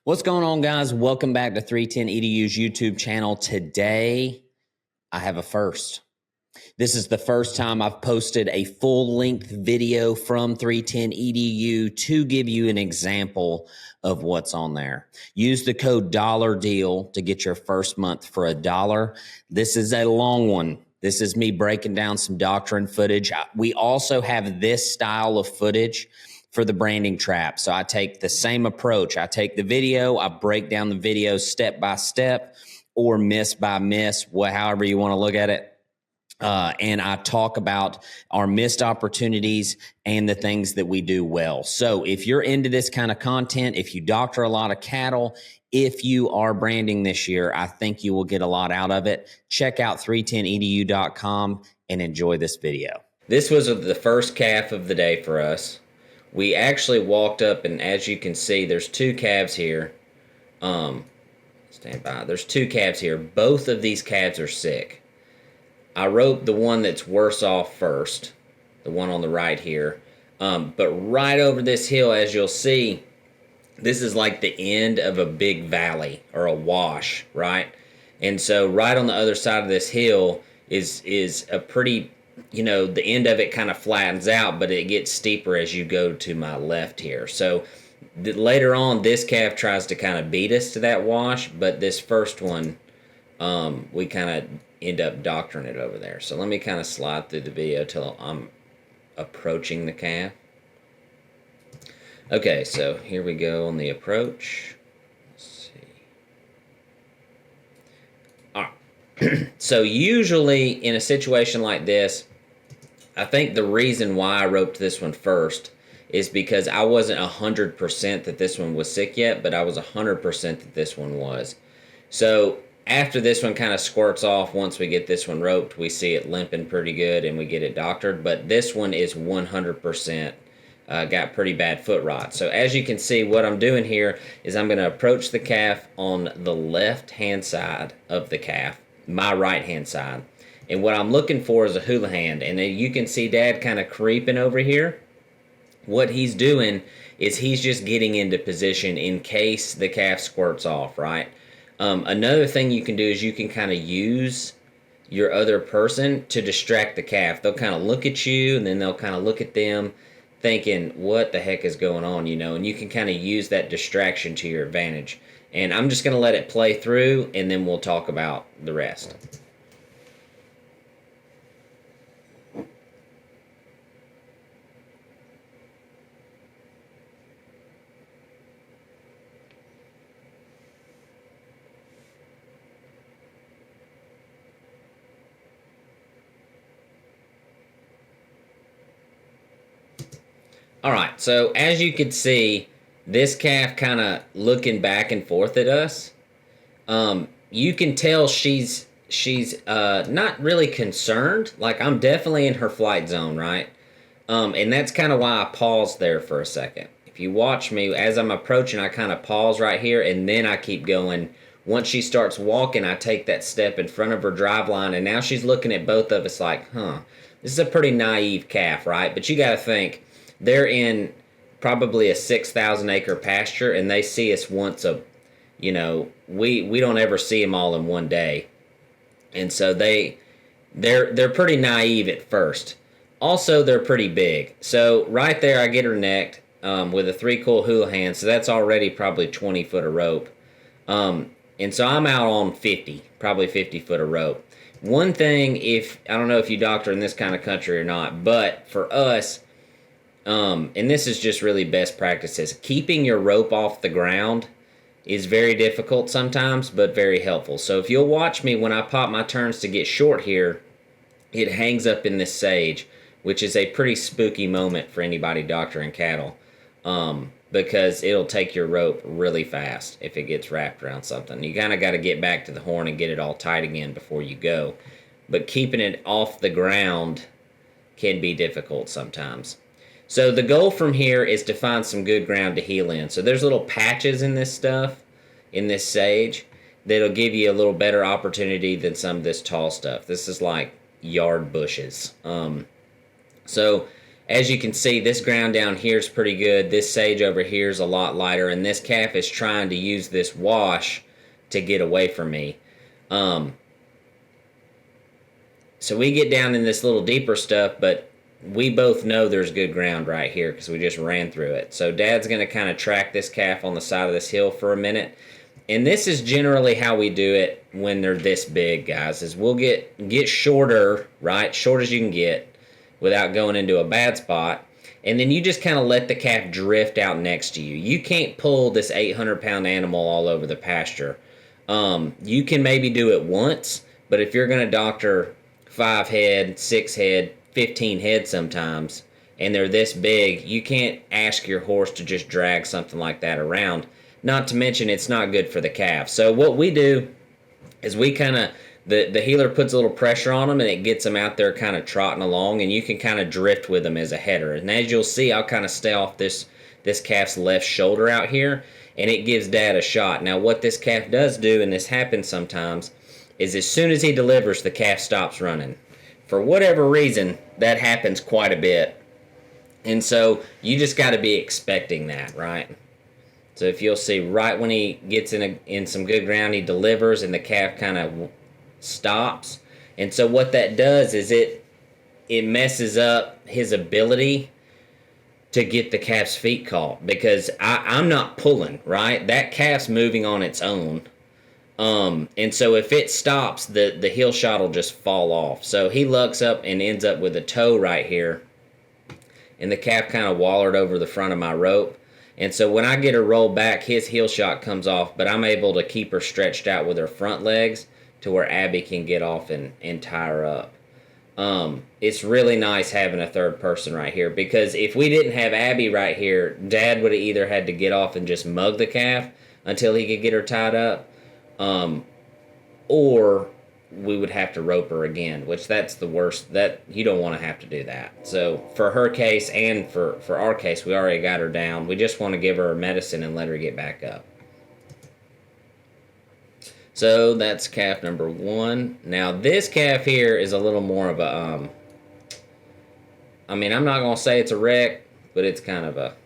What's going on, guys? Welcome back to 310 EDU's YouTube channel. Today, I have a first. This is the first time I've posted a full-length video from 310 EDU to give you an example of what's on there. Use the code DOLLARDEAL to get your first month for $1. This is a long one. This is me breaking down some doctrine footage. We also have this style of footage for the branding trap. So I take the same approach. I take the video, I break down the video step by step or miss by miss, however you want to look at it. And I talk about our missed opportunities and the things that we do well. So if you're into this kind of content, if you doctor a lot of cattle, if you are branding this year, I think you will get a lot out of it. Check out 310edu.com and enjoy this video. This was the first calf of the day for us. We actually walked up, and as you can see, there's two calves here. Stand by. There's two calves here. Both of these calves are sick. I roped the one that's worse off first, the one on the right here. But right over this hill, as you'll see, this is like the end of a big valley or a wash, right? And so right on the other side of this hill is a pretty, the end of it kind of flattens out, but it gets steeper as you go to my left here. So later on, this calf tries to kind of beat us to that wash, but this first one, we kind of end up doctoring it over there. So let me kind of slide through the video till I'm approaching the calf. Okay, so here we go on the approach. Let's see. All right. So usually in a situation like this, I think the reason why I roped this one first is because I wasn't 100% that this one was sick yet, but I was 100% that this one was. So after this one kind of squirts off, once we get this one roped, we see it limping pretty good and we get it doctored. But this one is 100% got pretty bad foot rot. So as you can see, what I'm doing here is I'm going to approach the calf on the left-hand side of the calf, my right-hand side. And what I'm looking for is a hula hand. And then you can see Dad kind of creeping over here. What he's doing is he's just getting into position in case the calf squirts off, right? Another thing you can do is you can kind of use your other person to distract the calf. They'll kind of look at you, and then they'll kind of look at them thinking, what the heck is going on, and you can kind of use that distraction to your advantage. And I'm just going to let it play through, and then we'll talk about the rest. All right, so as you can see, this calf kind of looking back and forth at us. You can tell she's not really concerned. Like, I'm definitely in her flight zone, right? And that's kind of why I paused there for a second. If you watch me, as I'm approaching, I kind of pause right here, and then I keep going. Once she starts walking, I take that step in front of her drive line, and now she's looking at both of us like, this is a pretty naive calf, right? But you got to think, they're in probably a 6,000 acre pasture, and they see us once we don't ever see them all in one day. And so they're pretty naive at first. Also, they're pretty big. So right there, I get her necked with a 3-coil hula hand. So that's already probably 20 foot of rope. And so I'm out on 50, probably 50 foot of rope. One thing, I don't know if you doctor in this kind of country or not, but for us, and this is just really best practices, keeping your rope off the ground is very difficult sometimes, but very helpful. So if you'll watch me when I pop my turns to get short here, it hangs up in this sage, which is a pretty spooky moment for anybody doctoring cattle, because it'll take your rope really fast if it gets wrapped around something. You kind of got to get back to the horn and get it all tight again before you go. But keeping it off the ground can be difficult sometimes. So the goal from here is to find some good ground to heel in. So there's little patches in this stuff, in this sage, that'll give you a little better opportunity than some of this tall stuff. This is like yard bushes. So as you can see, this ground down here is pretty good. This sage over here is a lot lighter, and this calf is trying to use this wash to get away from me. So we get down in this little deeper stuff, but we both know there's good ground right here because we just ran through it. So Dad's going to kind of track this calf on the side of this hill for a minute. And this is generally how we do it when they're this big, guys, is we'll get shorter, right? Short as you can get without going into a bad spot. And then you just kind of let the calf drift out next to you. You can't pull this 800-pound animal all over the pasture. You can maybe do it once, but if you're going to doctor 5 head, 6 head, 15 head sometimes, and they're this big, you can't ask your horse to just drag something like that around. Not to mention, it's not good for the calf. So what we do is we kind of, the healer puts a little pressure on them, and it gets them out there kind of trotting along, and you can kind of drift with them as a header. And as you'll see, I'll kind of stay off this calf's left shoulder out here, and it gives Dad a shot. Now, what this calf does do, and this happens sometimes, is as soon as he delivers, the calf stops running. For whatever reason, that happens quite a bit. And so you just got to be expecting that, right? So if you'll see, right when he gets in some good ground, he delivers, and the calf kind of stops. And so what that does is it messes up his ability to get the calf's feet caught, because I'm not pulling, right? That calf's moving on its own. And so if it stops, the heel shot will just fall off. So he looks up and ends up with a toe right here, and the calf kind of wallered over the front of my rope. And so when I get her rolled back, his heel shot comes off, but I'm able to keep her stretched out with her front legs to where Abby can get off and tie her up. It's really nice having a third person right here, because if we didn't have Abby right here, Dad would have either had to get off and just mug the calf until he could get her tied up, or we would have to rope her again, which that's the worst. That you don't want to have to do that. So for her case and for our case, we already got her down. We just want to give her medicine and let her get back up. So that's calf number 1. Now this calf here is a little more of a, I'm not going to say it's a wreck, but it's kind of a,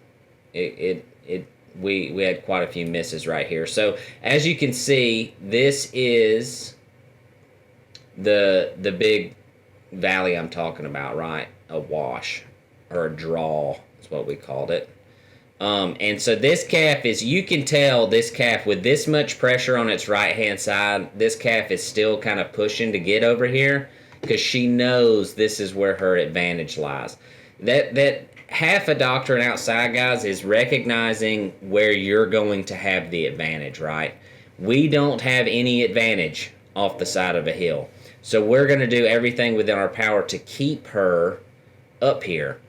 we had quite a few misses right here. So as you can see, this is the big valley I'm talking about, right? A wash, or a draw is what we called it. And so this calf is, you can tell this calf with this much pressure on its right hand side, this calf is still kind of pushing to get over here, because she knows this is where her advantage lies. That half a doctrine outside, guys, is recognizing where you're going to have the advantage, right? We don't have any advantage off the side of a hill. So we're going to do everything within our power to keep her up here.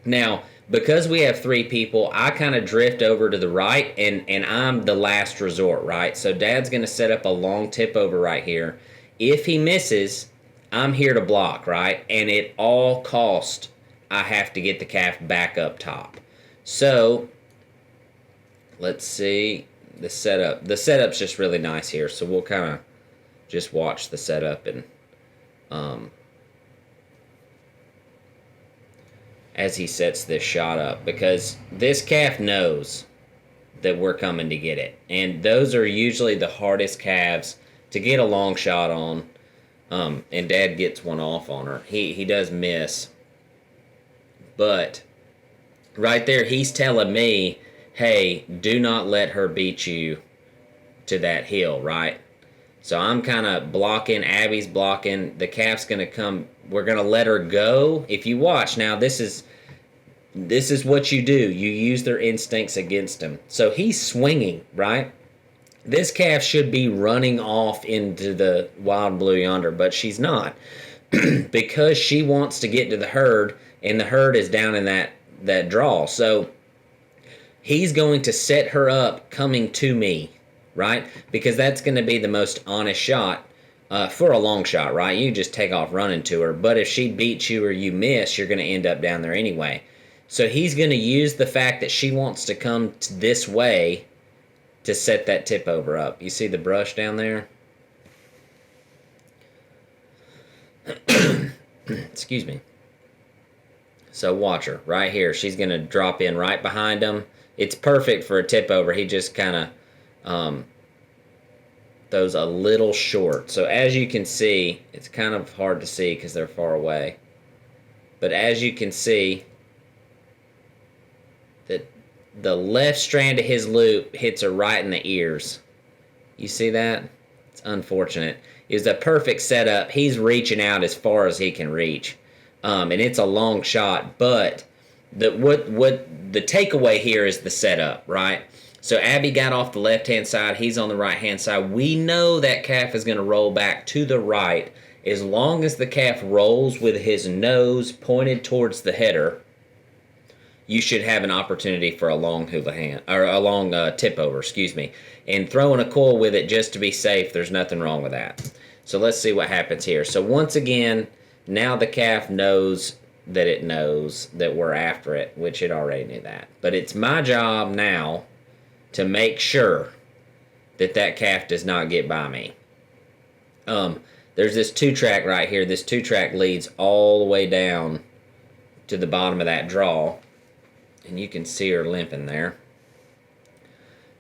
Now, because we have 3 people, I kind of drift over to the right, and I'm the last resort, right? So Dad's going to set up a long tip over right here. If he misses, I'm here to block, right? And at all cost, I have to get the calf back up top. So let's see the setup. The setup's just really nice here, so we'll kind of just watch the setup and as he sets this shot up, because this calf knows that we're coming to get it, and those are usually the hardest calves to get a long shot on. And Dad gets one off on her. He does miss, but right there he's telling me, hey, do not let her beat you to that hill, right? So I'm kind of blocking, Abby's blocking, the calf's going to come, we're going to let her go. If you watch, now this is what you do. You use their instincts against them. So he's swinging, right? This calf should be running off into the wild blue yonder, but she's not, because she wants to get to the herd, and the herd is down in that draw. So he's going to set her up coming to me, right? Because that's going to be the most honest shot for a long shot, right? You just take off running to her. But if she beats you or you miss, you're going to end up down there anyway. So he's going to use the fact that she wants to come this way to set that tip over up. You see the brush down there? Excuse me. So watch her right here. She's going to drop in right behind him. It's perfect for a tip over. He just kind of those a little short. So as you can see, it's kind of hard to see because they're far away. But as you can see, that the left strand of his loop hits her right in the ears. You see that? It's unfortunate. It's a perfect setup. He's reaching out as far as he can reach. And it's a long shot, but what the takeaway here is the setup, right? So Abby got off the left-hand side. He's on the right-hand side. We know that calf is going to roll back to the right. As long as the calf rolls with his nose pointed towards the header, you should have an opportunity for a long hula hand, or a long tip over, excuse me. And throwing a coil with it just to be safe, there's nothing wrong with that. So let's see what happens here. So once again, now the calf knows that we're after it, which it already knew that. But it's my job now to make sure that that calf does not get by me. There's this 2-track right here. This 2-track leads all the way down to the bottom of that draw. And you can see her limping there.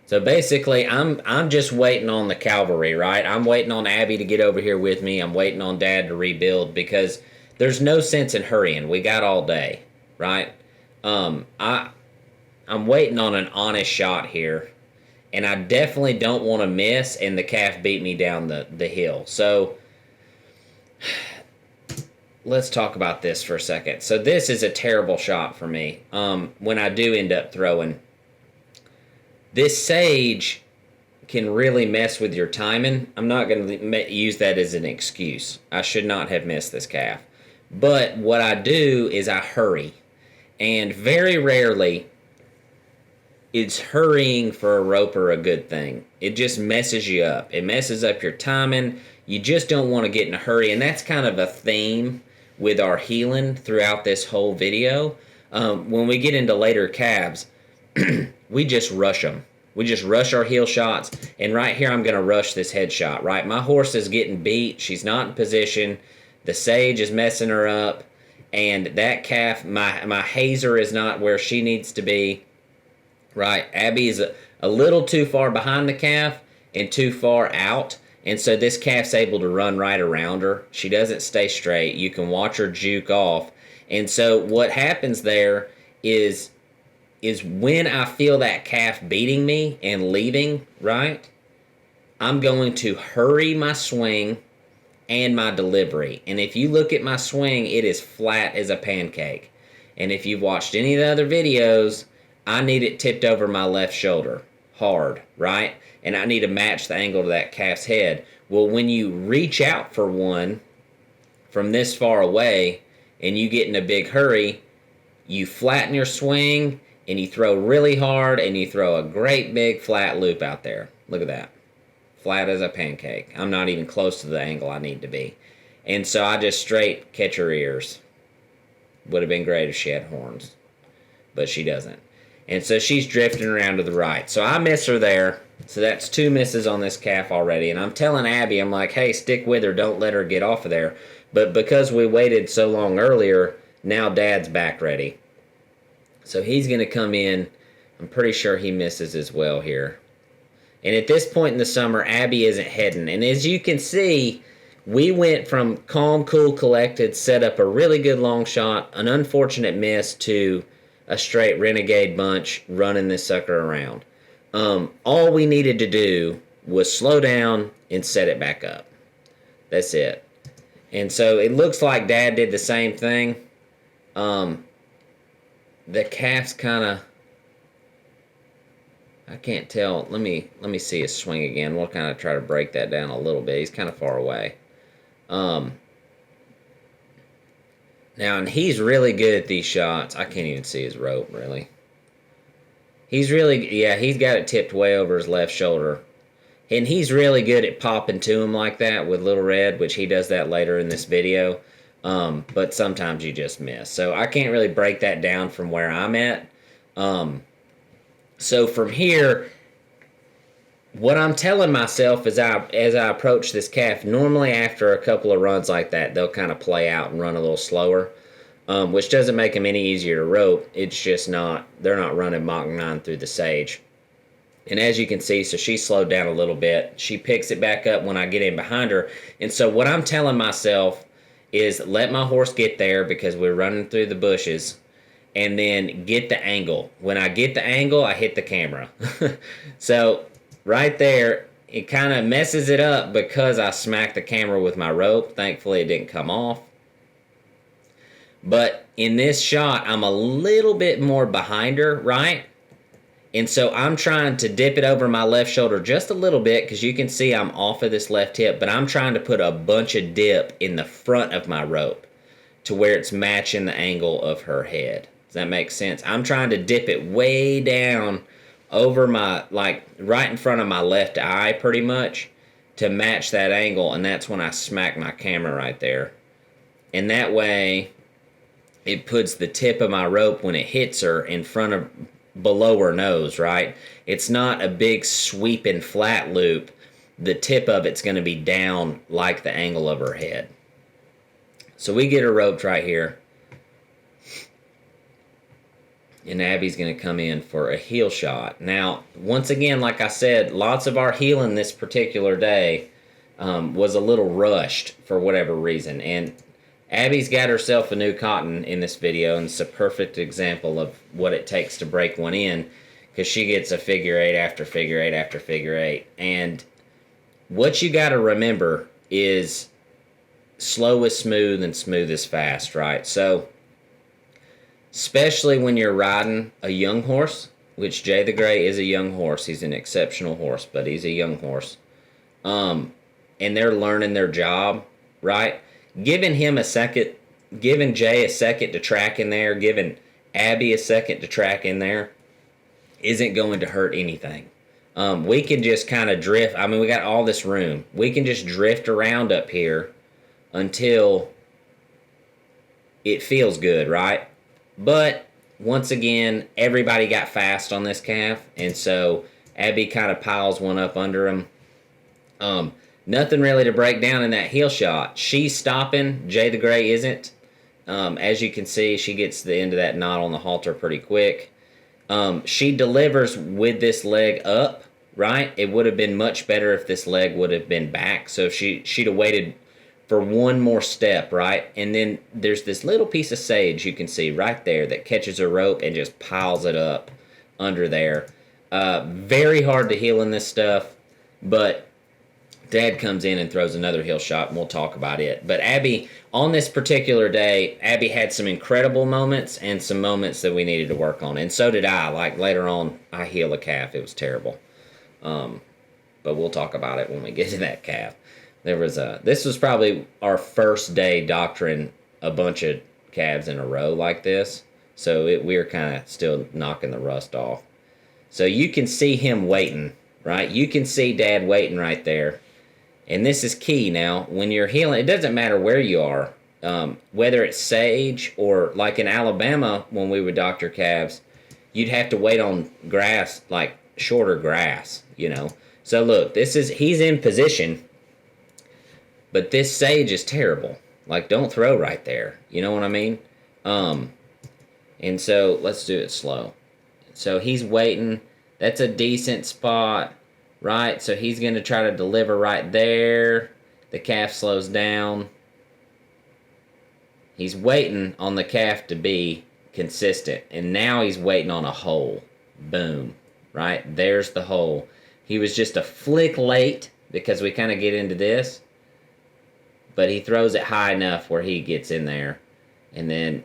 So basically, I'm just waiting on the cavalry, right? I'm waiting on Abby to get over here with me. I'm waiting on Dad to rebuild because there's no sense in hurrying. We got all day, right? I'm waiting on an honest shot here, and I definitely don't want to miss and the calf beat me down the hill. So let's talk about this for a second. So this is a terrible shot for me. When I do end up throwing, this sage can really mess with your timing. I'm not going to use that as an excuse. I should not have missed this calf. But what I do is I hurry. And very rarely is hurrying for a roper a good thing. It just messes you up. It messes up your timing. You just don't want to get in a hurry. And that's kind of a theme with our heeling throughout this whole video. When we get into later calves, we just rush them. We just rush our heel shots. And right here, I'm going to rush this head shot, right? My horse is getting beat. She's not in position. The sage is messing her up. And that calf, my hazer is not where she needs to be, right? Abby is a little too far behind the calf and too far out. And so this calf's able to run right around her. She doesn't stay straight. You can watch her juke off. And so what happens there is when I feel that calf beating me and leaving, right, I'm going to hurry my swing and my delivery. And if you look at my swing, it is flat as a pancake. And if you've watched any of the other videos, I need it tipped over my left shoulder hard, right? And I need to match the angle to that calf's head. Well, when you reach out for one from this far away and you get in a big hurry, you flatten your swing and you throw really hard and you throw a great big flat loop out there. Look at that. Flat as a pancake. I'm not even close to the angle I need to be. And so I just straight catch her ears. Would have been great if she had horns, but she doesn't. And so she's drifting around to the right. So I miss her there. So that's 2 misses on this calf already. And I'm telling Abby, I'm like, hey, stick with her. Don't let her get off of there. But because we waited so long earlier, now Dad's back ready. So he's going to come in. I'm pretty sure he misses as well here. And at this point in the summer, Abby isn't heading. And as you can see, we went from calm, cool, collected, set up a really good long shot, an unfortunate miss, to a straight renegade bunch running this sucker around. All we needed to do was slow down and set it back up. That's it. And so it looks like Dad did the same thing. The calf's kind of, I can't tell. Let me see his swing again. We'll kind of try to break that down a little bit. He's kind of far away. Now, and he's really good at these shots. I can't even see his rope, really. He's really, yeah, he's got it tipped way over his left shoulder. And he's really good at popping to him like that with Little Red, which he does that later in this video. But sometimes you just miss. So I can't really break that down from where I'm at. So from here, what I'm telling myself as I approach this calf, normally after a couple of runs like that, they'll kind of play out and run a little slower. which doesn't make them any easier to rope. It's just not, they're not running Mach 9 through the sage. And as you can see, so she slowed down a little bit. She picks it back up when I get in behind her. And so what I'm telling myself is let my horse get there because we're running through the bushes, and then get the angle. When I get the angle, I hit the camera. So right there, it kind of messes it up because I smacked the camera with my rope. Thankfully, it didn't come off. But in this shot, I'm a little bit more behind her, right? And so I'm trying to dip it over my left shoulder just a little bit because you can see I'm off of this left hip, but I'm trying to put a bunch of dip in the front of my rope to where it's matching the angle of her head. Does that make sense? I'm trying to dip it way down over my, like right in front of my left eye pretty much to match that angle, and that's when I smack my camera right there. And that way it puts the tip of my rope when it hits her in front of, below her nose, right? It's not a big sweeping flat loop. The tip of it's going to be down like the angle of her head. So we get her roped right here. And Abby's going to come in for a heel shot. Now, once again, like I said, lots of our heeling this particular day was a little rushed for whatever reason. And Abby's got herself a new cotton in this video, and it's a perfect example of what it takes to break one in, because she gets a figure eight after figure eight after figure eight. And what you got to remember is slow is smooth and smooth is fast, right? So especially when you're riding a young horse, which Jay the Gray is a young horse. He's an exceptional horse, but he's a young horse. And they're learning their job, right? Giving him a second, giving Jay a second to track in there, giving Abby a second to track in there isn't going to hurt anything. We can just kind of drift. I mean, we got all this room. We can just drift around up here until it feels good, right? But once again, everybody got fast on this calf, and so Abby kind of piles one up under him. Nothing really to break down in that heel shot. She's stopping. Jay the Gray isn't. As you can see, she gets to the end of that knot on the halter pretty quick. She delivers with this leg up, right? It would have been much better if this leg would have been back. So she'd have waited for one more step, right? And then there's this little piece of sage you can see right there that catches her rope and just piles it up under there. Very hard to heel in this stuff, but Dad comes in and throws another heel shot, and we'll talk about it. But Abby, on this particular day, Abby had some incredible moments and some moments that we needed to work on. And so did I. Like later on, I heeled a calf. It was terrible. But we'll talk about it when we get to that calf. This was probably our first day doctoring a bunch of calves in a row like this. So we were kind of still knocking the rust off. So you can see him waiting, right? You can see Dad waiting right there. And this is key now. When you're heeling, it doesn't matter where you are. Whether it's sage or like in Alabama when we would doctor calves, you'd have to wait on grass, like shorter grass, you know. So look, he's in position. But this sage is terrible. Like, don't throw right there. You know what I mean? And so, let's do it slow. So, he's waiting. That's a decent spot, right? So, he's going to try to deliver right there. The calf slows down. He's waiting on the calf to be consistent. And now he's waiting on a hole. Boom. Right? There's the hole. He was just a flick late because we kind of get into this. But he throws it high enough where he gets in there. And then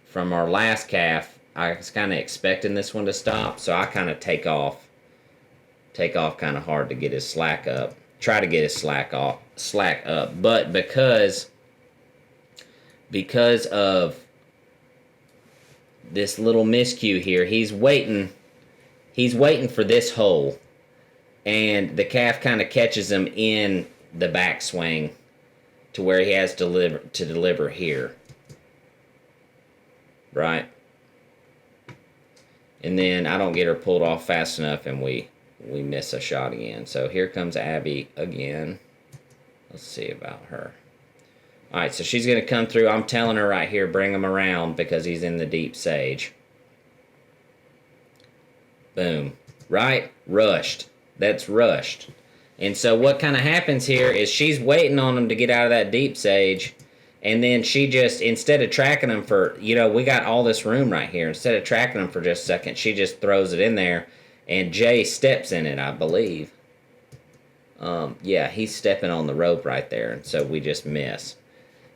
from our last calf, I was kind of expecting this one to stop. So I kind of take off kind of hard to get his slack up. Try to get his slack up. But because of this little miscue here, he's waiting for this hole. And the calf kind of catches him in the backswing to where he has to deliver here. Right? And then I don't get her pulled off fast enough and we miss a shot again. So here comes Abby again. Let's see about her. All right, so she's going to come through. I'm telling her right here, bring him around because he's in the deep sage. Boom. Right? Rushed. That's rushed. And so what kind of happens here is she's waiting on him to get out of that deep sage. And then she just, instead of tracking him for, we got all this room right here. Instead of tracking him for just a second, she just throws it in there. And Jay steps in it, I believe. Yeah, he's stepping on the rope right there. And so we just miss.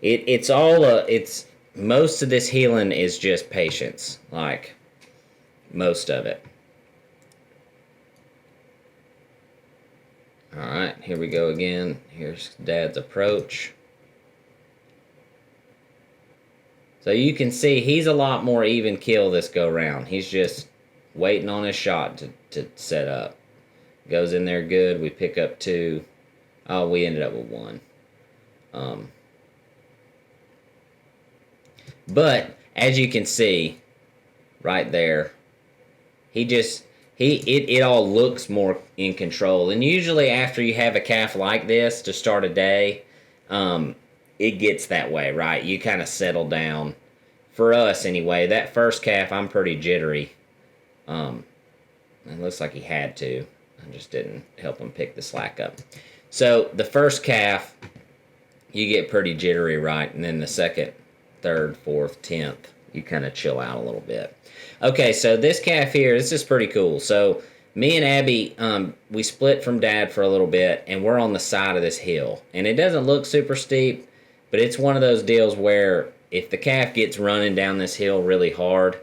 It's most of this healing is just patience. Like, most of it. Alright, here we go again. Here's Dad's approach. So you can see he's a lot more even kill this go round. He's just waiting on his shot to set up. Goes in there good. We pick up 2. Oh, we ended up with 1. But as you can see right there, it all looks more in control. And usually after you have a calf like this to start a day, it gets that way, right? You kind of settle down. For us anyway, that first calf, I'm pretty jittery. It looks like he had to. I just didn't help him pick the slack up. So the first calf, you get pretty jittery, right? And then the second, third, fourth, 10th, you kind of chill out a little bit. Okay, so this calf here, this is pretty cool. So me and Abby, we split from Dad for a little bit, and we're on the side of this hill. And it doesn't look super steep, but it's one of those deals where if the calf gets running down this hill really hard,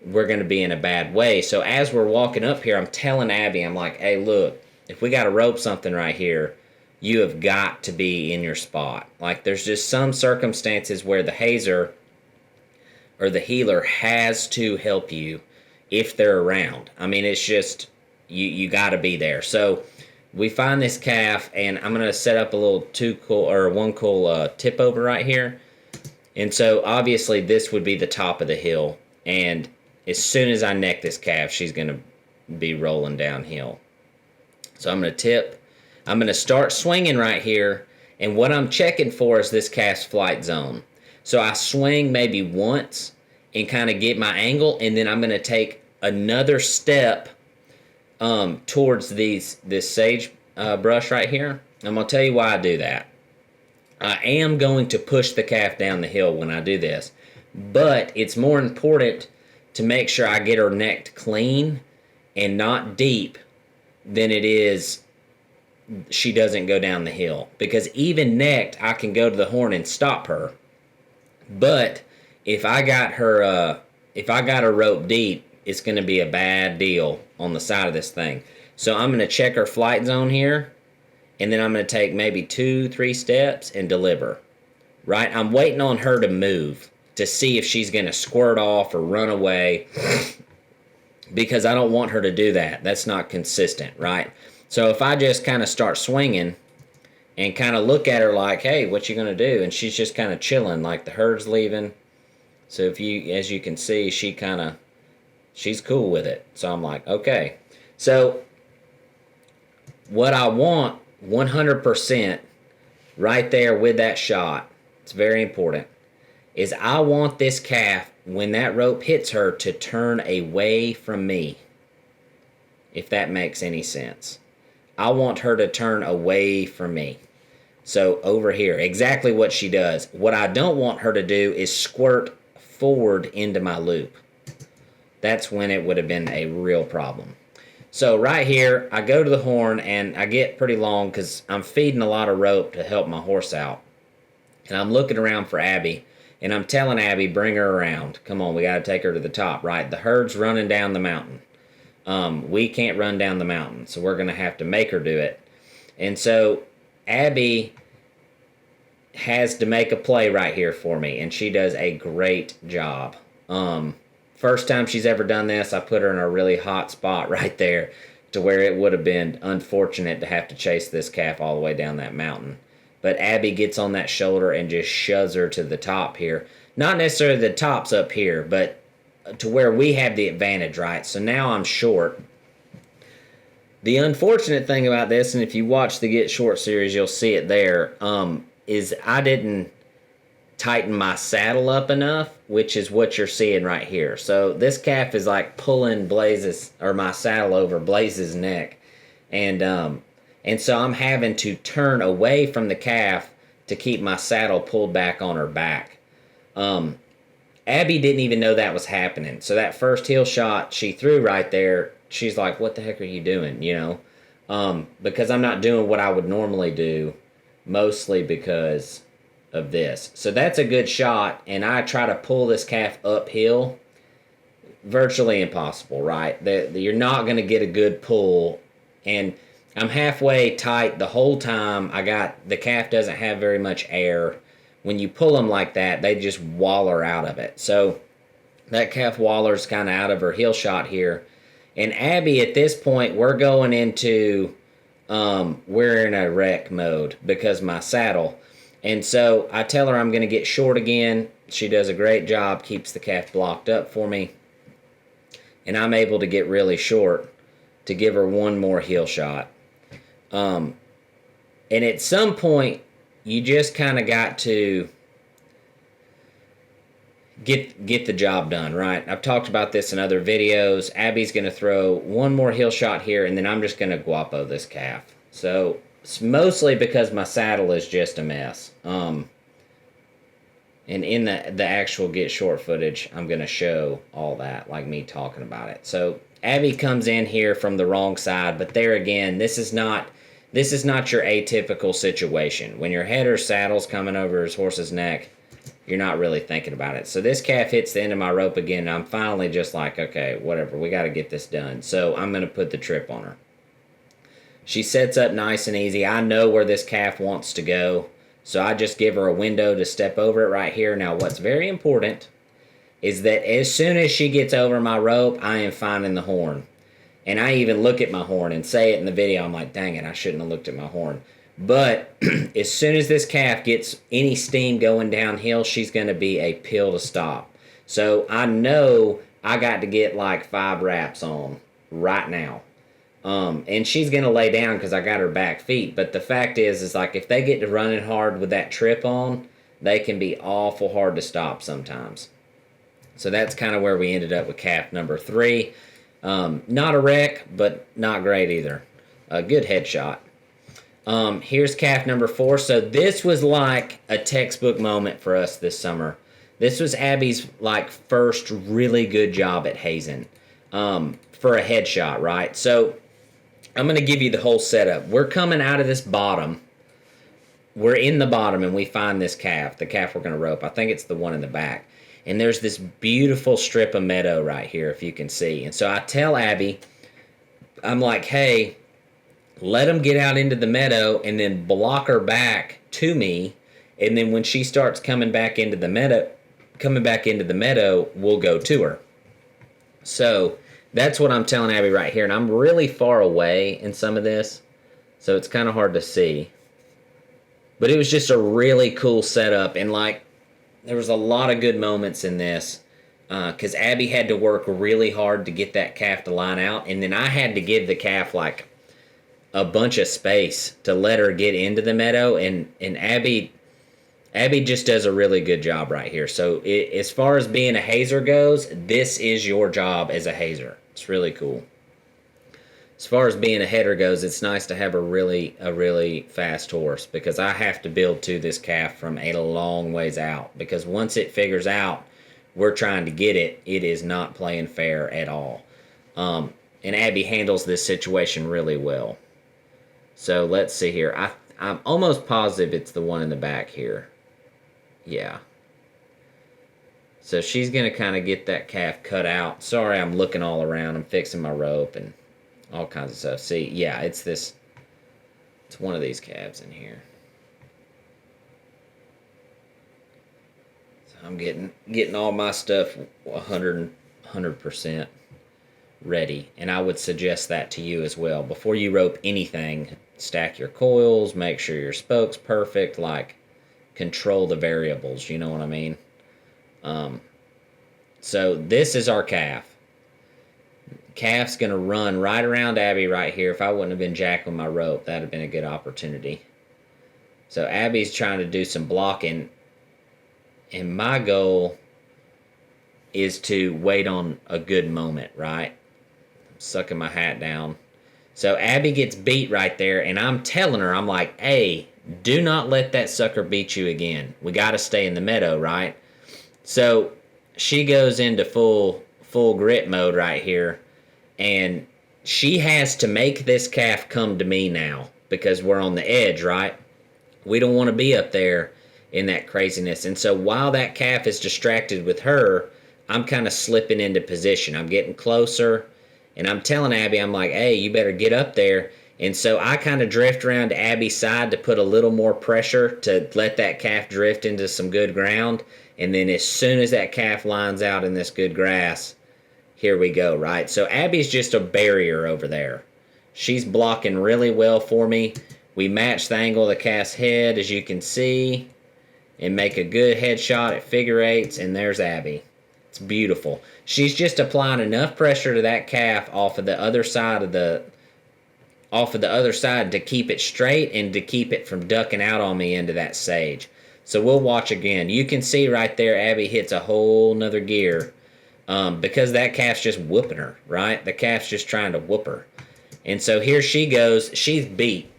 we're going to be in a bad way. So as we're walking up here, I'm telling Abby, I'm like, hey, look, if we got to rope something right here, you have got to be in your spot. Like, there's just some circumstances where the hazer or the healer has to help you if they're around. I mean, it's just, you got to be there. So we find this calf, and I'm going to set up a little one cool tip over right here. And so obviously this would be the top of the hill. And as soon as I neck this calf, she's going to be rolling downhill. So I'm going to tip. I'm going to start swinging right here. And what I'm checking for is this calf's flight zone. So I swing maybe once and kind of get my angle. And then I'm going to take another step towards this sage brush right here. I'm going to tell you why I do that. I am going to push the calf down the hill when I do this. But it's more important to make sure I get her necked clean and not deep than it is she doesn't go down the hill. Because even necked, I can go to the horn and stop her. But if I got her rope deep, it's going to be a bad deal on the side of this thing. So I'm going to check her flight zone here. And then I'm going to take maybe 2-3 steps and deliver. Right? I'm waiting on her to move to see if she's going to squirt off or run away. Because I don't want her to do that. That's not consistent, right? So if I just kind of start swinging and kind of look at her like, hey, what you going to do? And she's just kind of chilling, like the herd's leaving. So as you can see, she's cool with it. So I'm like, okay. So what I want 100% right there with that shot, it's very important, is I want this calf, when that rope hits her, to turn away from me. If that makes any sense. I want her to turn away from me. So over here, exactly what she does. What I don't want her to do is squirt forward into my loop. That's when it would have been a real problem. So right here, I go to the horn, and I get pretty long because I'm feeding a lot of rope to help my horse out. And I'm looking around for Abby, and I'm telling Abby, bring her around. Come on, we got to take her to the top, right? The herd's running down the mountain. We can't run down the mountain, so we're going to have to make her do it. And so Abby has to make a play right here for me, and she does a great job. First time she's ever done this, I put her in a really hot spot right there to where it would have been unfortunate to have to chase this calf all the way down that mountain. But Abby gets on that shoulder and just shoves her to the top here. Not necessarily the top's up here, but to where we have the advantage, right? So now I'm short. The unfortunate thing about this, and if you watch the Get Short series, you'll see it there, is I didn't tighten my saddle up enough, which is what you're seeing right here. So this calf is like pulling Blaze's, or my saddle over Blaze's neck, and so I'm having to turn away from the calf to keep my saddle pulled back on her back. Abby didn't even know that was happening. So that first heel shot she threw right there, she's like, "What the heck are you doing?" Because I'm not doing what I would normally do, mostly because of this. So that's a good shot, and I try to pull this calf uphill. Virtually impossible, right? You're not going to get a good pull, and I'm halfway tight the whole time. The calf doesn't have very much air. When you pull them like that, they just waller out of it. So that calf wallers kind of out of her heel shot here. And Abby, at this point, we're going into, we're in a wreck mode because my saddle. And so I tell her I'm going to get short again. She does a great job, keeps the calf blocked up for me. And I'm able to get really short to give her one more heel shot. And at some point, you just kind of got to get the job done, right? I've talked about this in other videos. Abby's going to throw one more heel shot here, and then I'm just going to guapo this calf. So it's mostly because my saddle is just a mess. And in the actual get short footage, I'm going to show all that, like me talking about it. So Abby comes in here from the wrong side, but there again, this is not your atypical situation. When your head or saddle's coming over his horse's neck, you're not really thinking about it. So this calf hits the end of my rope again, and I'm finally just like, okay, whatever, we got to get this done. So I'm going to put the trip on her. She sets up nice and easy. I know where this calf wants to go, so I just give her a window to step over it right here. Now, what's very important is that as soon as she gets over my rope, I am finding the horn. And I even look at my horn and say it in the video. I'm like, dang it, I shouldn't have looked at my horn. But as soon as this calf gets any steam going downhill, she's going to be a pill to stop. So I know I got to get like 5 wraps on right now. And she's going to lay down because I got her back feet. But the fact is like if they get to running hard with that trip on, they can be awful hard to stop sometimes. So that's kind of where we ended up with calf number 3. Not a wreck, but not great either. A good headshot. Here's calf number 4. So this was like a textbook moment for us this summer. This was Abby's like first really good job at hazing for a headshot, right? So I'm going to give you the whole setup. We're coming out of this bottom. We're in the bottom and we find this calf, the calf we're going to rope. I think it's the one in the back. And there's this beautiful strip of meadow right here, if you can see. And so I tell Abby, I'm like, hey, let them get out into the meadow and then block her back to me. And then when she starts coming back into the meadow, we'll go to her. So that's what I'm telling Abby right here. And I'm really far away in some of this, so it's kind of hard to see. But it was just a really cool setup. And like, there was a lot of good moments in this because Abby had to work really hard to get that calf to line out. And then I had to give the calf like a bunch of space to let her get into the meadow. And Abby just does a really good job right here. So as far as being a hazer goes, this is your job as a hazer. It's really cool. As far as being a header goes, it's nice to have a really fast horse because I have to build to this calf from a long ways out because once it figures out we're trying to get it, it is not playing fair at all. And Abby handles this situation really well. So let's see here. I'm almost positive it's the one in the back here. Yeah. So she's going to kind of get that calf cut out. Sorry, I'm looking all around. I'm fixing my rope and all kinds of stuff. See, yeah, it's one of these calves in here. So I'm getting all my stuff 100% ready. And I would suggest that to you as well. Before you rope anything, stack your coils, make sure your spoke's perfect, like control the variables, you know what I mean? So this is our calf. Calf's going to run right around Abby right here. If I wouldn't have been jacking my rope, that would have been a good opportunity. So Abby's trying to do some blocking. And my goal is to wait on a good moment, right? I'm sucking my hat down. So Abby gets beat right there, and I'm telling her, I'm like, hey, do not let that sucker beat you again. We got to stay in the meadow, right? So she goes into full grit mode right here, and she has to make this calf come to me now because we're on the edge, right? We don't want to be up there in that craziness. And so while that calf is distracted with her, I'm kind of slipping into position. I'm getting closer, and I'm telling Abby, I'm like, hey, you better get up there. And so I kind of drift around to Abby's side to put a little more pressure to let that calf drift into some good ground. And then as soon as that calf lines out in this good grass, here we go, right? So Abby's just a barrier over there. She's blocking really well for me. We match the angle of the calf's head, as you can see, and make a good headshot at figure eights, and there's Abby. It's beautiful. She's just applying enough pressure to that calf off of the other side to keep it straight and to keep it from ducking out on me into that sage. So we'll watch again. You can see right there Abby hits a whole nother gear because that calf's just whooping her, right? The calf's just trying to whoop her. And so here she goes. She's beat.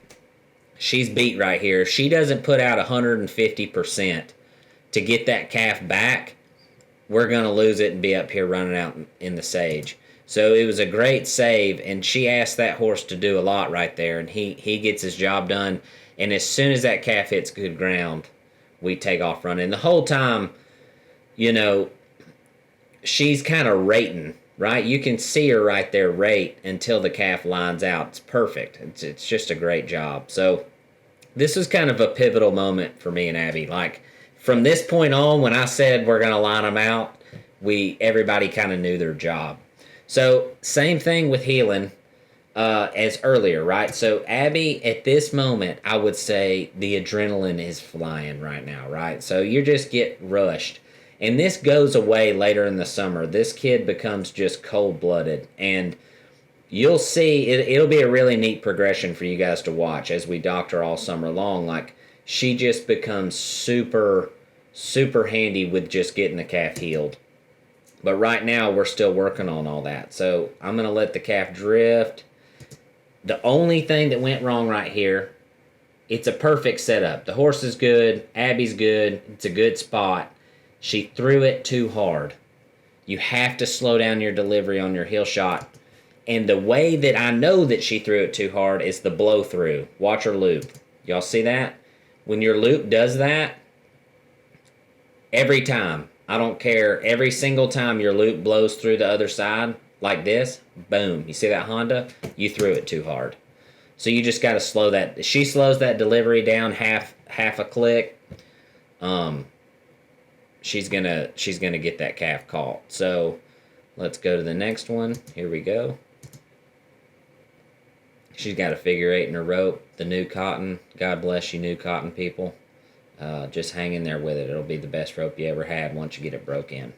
She's beat right here. If she doesn't put out 150% to get that calf back, we're going to lose it and be up here running out in the sage. So it was a great save, and she asked that horse to do a lot right there, and he gets his job done. And as soon as that calf hits good ground, we take off running. And the whole time, you know, she's kind of rating, right? You can see her right there rate until the calf lines out. It's perfect. It's just a great job. So this was kind of a pivotal moment for me and Abby. Like from this point on, when I said we're going to line them out, everybody kind of knew their job. So same thing with heeling as earlier, right? So Abby, at this moment, I would say the adrenaline is flying right now, right? So you just get rushed. And this goes away later in the summer. This kid becomes just cold-blooded. And you'll see, it'll be a really neat progression for you guys to watch as we doctor all summer long. Like, she just becomes super, super handy with just getting the calf healed. But right now, we're still working on all that. So I'm going to let the calf drift. The only thing that went wrong right here, it's a perfect setup. The horse is good. Abby's good. It's a good spot. She threw it too hard. You have to slow down your delivery on your heel shot. And the way that I know that she threw it too hard is the blow through. Watch her loop. Y'all see that? When your loop does that, every time, I don't care, every single time your loop blows through the other side, like this, boom. You see that Honda? You threw it too hard. So you just got to slow that. She slows that delivery down half a click. She's gonna get that calf caught. So let's go to the next one. Here we go. She's got a figure eight in her rope. The new cotton. God bless you, new cotton people. Just hang in there with it. It'll be the best rope you ever had once you get it broke in.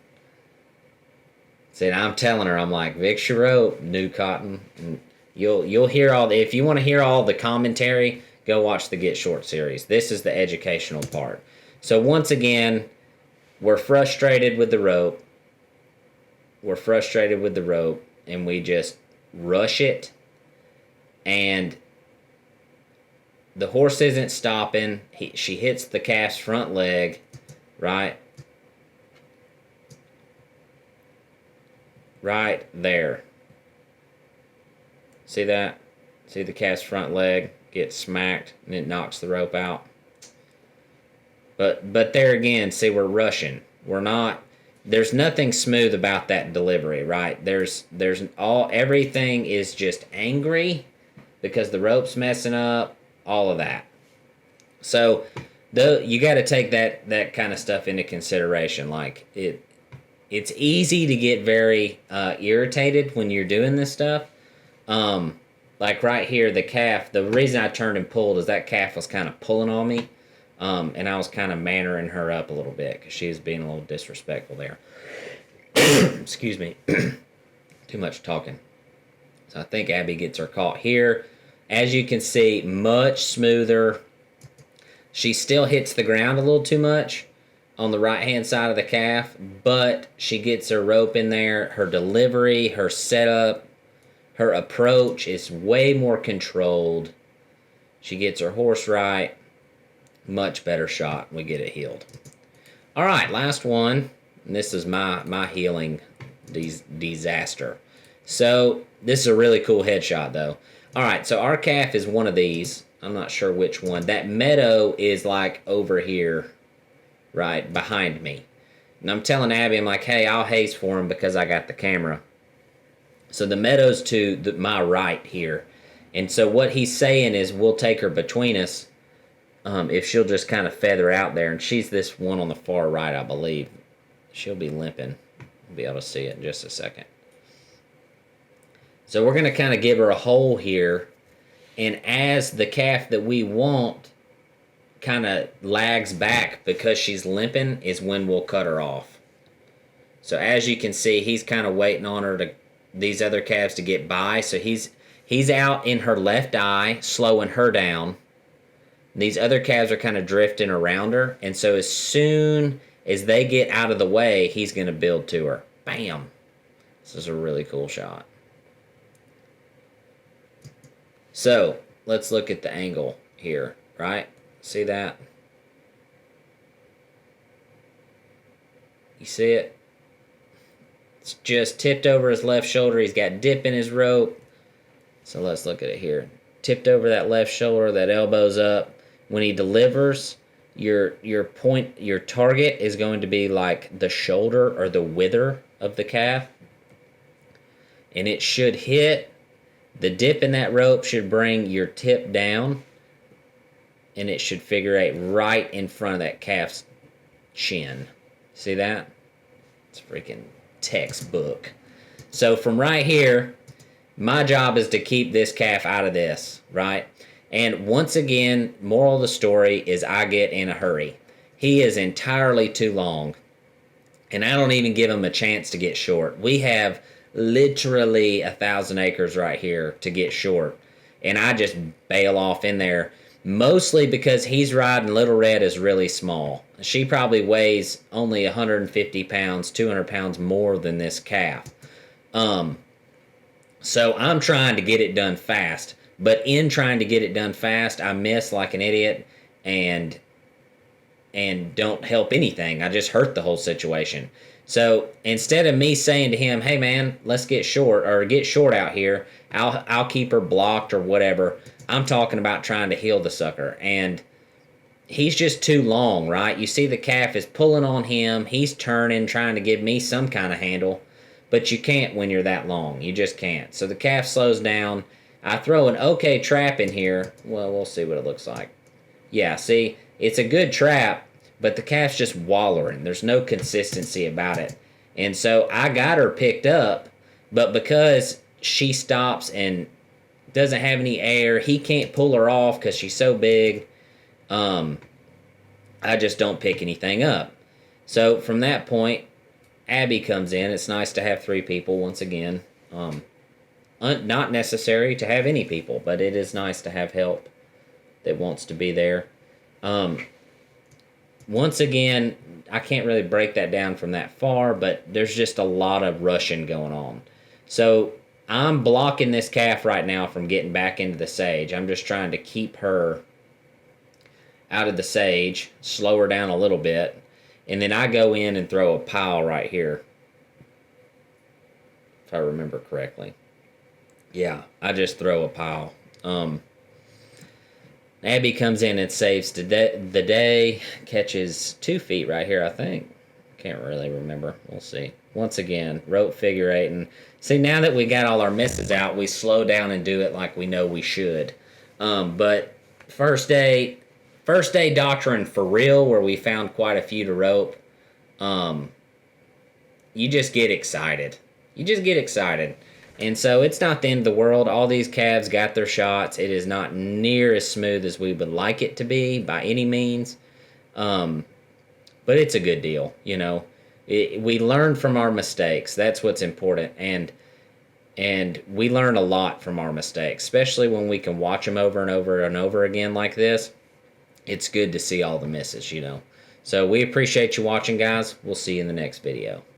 See, I'm telling her, I'm like, Vic's your rope, new cotton. And you'll hear all the, if you want to hear all the commentary, go watch the Get Short series. This is the educational part. So once again, we're frustrated with the rope. And we just rush it. And the horse isn't stopping. She hits the calf's front leg, right? Right there. See that? See the calf's front leg get smacked and it knocks the rope out. But there again, see, we're rushing. We're not. There's nothing smooth about that delivery, right? Everything is just angry because the rope's messing up, all of that. So you got to take that kind of stuff into consideration. Like it's easy to get very irritated when you're doing this stuff. Like right here, the calf. The reason I turned and pulled is that calf was kind of pulling on me. And I was kind of mannering her up a little bit because she was being a little disrespectful there. Excuse me. Too much talking. So I think Abby gets her caught here. As you can see, much smoother. She still hits the ground a little too much on the right hand side of the calf, but she gets her rope in there. Her delivery, her setup, her approach is way more controlled. She gets her horse right. Much better shot. We get it healed. All right, last one. And this is my healing disaster. So this is a really cool headshot though. All right, so our calf is one of these. I'm not sure which one. That meadow is like over here, right behind me. And I'm telling Abby, I'm like, hey, I'll haze for him because I got the camera. So the meadow's to my right here. And so what he's saying is we'll take her between us if she'll just kind of feather out there. And she's this one on the far right, I believe. She'll be limping. We'll be able to see it in just a second. So we're going to kind of give her a hole here. And as the calf that we want kind of lags back because she's limping is when we'll cut her off. So as you can see, he's kind of waiting on her to these other calves to get by. So he's out in her left eye, slowing her down. These other calves are kind of drifting around her. And so as soon as they get out of the way, he's going to build to her. Bam. This is a really cool shot. So let's look at the angle here, right? See that? You see it? It's just tipped over his left shoulder. He's got dip in his rope. So let's look at it here. Tipped over that left shoulder, that elbow's up. When he delivers, your target is going to be like the shoulder or the wither of the calf. And it should hit. The dip in that rope should bring your tip down. And it should figure eight right in front of that calf's chin. See that? It's freaking textbook. So from right here, my job is to keep this calf out of this, right? And once again, moral of the story is I get in a hurry. He is entirely too long. And I don't even give him a chance to get short. We have literally 1,000 acres right here to get short. And I just bail off in there. Mostly because he's riding Little Red is really small. She probably weighs only 150 pounds, 200 pounds more than this calf. So I'm trying to get it done fast. But in trying to get it done fast, I miss like an idiot and don't help anything. I just hurt the whole situation. So instead of me saying to him, hey man, let's get short or get short out here, I'll keep her blocked or whatever. I'm talking about trying to heal the sucker. And he's just too long, right? You see the calf is pulling on him. He's turning, trying to give me some kind of handle. But you can't when you're that long. You just can't. So the calf slows down. I throw an okay trap in here. Well, we'll see what it looks like. Yeah, see, it's a good trap, but the calf's just wallering. There's no consistency about it. And so I got her picked up, but because she stops and doesn't have any air, he can't pull her off because she's so big. I just don't pick anything up. So from that point, Abby comes in. It's nice to have 3 people once again. Not necessary to have any people, but it is nice to have help that wants to be there. Once again, I can't really break that down from that far, but there's just a lot of rushing going on. So I'm blocking this calf right now from getting back into the sage. I'm just trying to keep her out of the sage, slow her down a little bit, and then I go in and throw a pile right here, if I remember correctly. Yeah, I just throw a pile. Abby comes in and saves the day, catches 2 feet right here, I think. Can't really remember. We'll see. Once again, rope figure 8. And see, now that we got all our misses out, we slow down and do it like we know we should. But first day doctrine for real, where we found quite a few to rope, you just get excited. You just get excited. And so it's not the end of the world. All these calves got their shots. It is not near as smooth as we would like it to be by any means. But it's a good deal, you know. We learn from our mistakes. That's what's important. And we learn a lot from our mistakes, especially when we can watch them over and over and over again like this. It's good to see all the misses, you know. So we appreciate you watching, guys. We'll see you in the next video.